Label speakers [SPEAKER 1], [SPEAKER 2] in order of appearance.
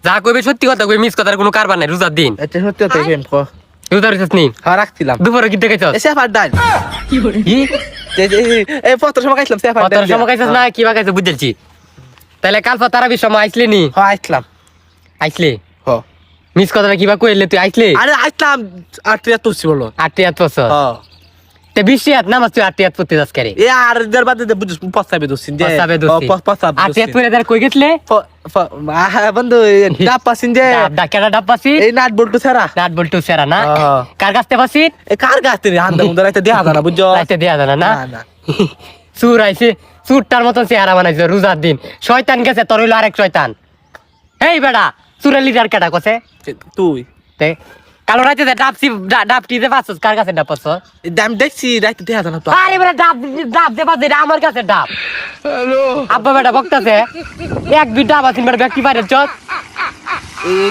[SPEAKER 1] যা কইবে সত্যি কথা কই, মিস কথার কোনো কারবার নাই। রোজার দিন
[SPEAKER 2] এটা সত্যি কথা ফেম কো
[SPEAKER 1] রোজা রইছিস নি?
[SPEAKER 2] হ্যাঁ রাখছিলাম
[SPEAKER 1] দুপুরে কি দেখাইছস?
[SPEAKER 2] এ সেফার ডাল
[SPEAKER 1] কি
[SPEAKER 2] এই পত্র সময় খাইছিলাম সেফার ডাল
[SPEAKER 1] তোর সময় খাইছস না কি বা খাইছস বুঝছি। তাহলে কাল তারাবির সময় আইছলি নি?
[SPEAKER 2] হ্যাঁ আইছিলাম
[SPEAKER 1] আইছলি
[SPEAKER 2] হ
[SPEAKER 1] মিস কথাটা কিবা কইলে তুই আইছলি?
[SPEAKER 2] আরে আইছিলাম আর তুই এত বলো
[SPEAKER 1] আটিয়াত বছর
[SPEAKER 2] হ্যাঁ
[SPEAKER 1] তে 20 ইয়াত নামাজ তুই আটিয়াত পড়তে যাস করে?
[SPEAKER 2] এ আর দের বাদে বুঝছ পস্তাবে দোসিন যে
[SPEAKER 1] পস্তাবে দোষী।
[SPEAKER 2] পস্তাবে
[SPEAKER 1] আটিয়াত পরে দার কই গেছলে?
[SPEAKER 2] বন্ধু ডাব পাসিন যে
[SPEAKER 1] ডাকেরা ডাব পাসি
[SPEAKER 2] এই নাট বল্টু ছাড়া
[SPEAKER 1] নাট বল্টু সেরা না?
[SPEAKER 2] হ্যাঁ।
[SPEAKER 1] কার কাছতে পাসি?
[SPEAKER 2] এ কার গাছ রে হান্দা মুন্দা রাইতে দেয়া জানা বুঝছো
[SPEAKER 1] রাইতে দেয়া জানা না?
[SPEAKER 2] না না
[SPEAKER 1] সুর আইছে, সুরটার মতন চেহারা বানাইছে রোজার দিন। শয়তান গেছে, তোর হইলো আরেক শয়তান। এই বেটা সুরের লিডার কেটা কছে?
[SPEAKER 2] তুই
[SPEAKER 1] তে কালো রাইতে ডাব টিতে পাচ্ছস, কার কাছে ডাব পাচ্ছস?
[SPEAKER 2] দাম দেখছি রাইতে দেয়া জানা তো
[SPEAKER 1] আরে বেটা ডাব দে পাচ্ছে, এটা আমার কাছে ডাব। আব্বা বেটা বকতাছে, এক দুই ডাব আছিন বেটা ব্যক্তি পারে চল।
[SPEAKER 2] এই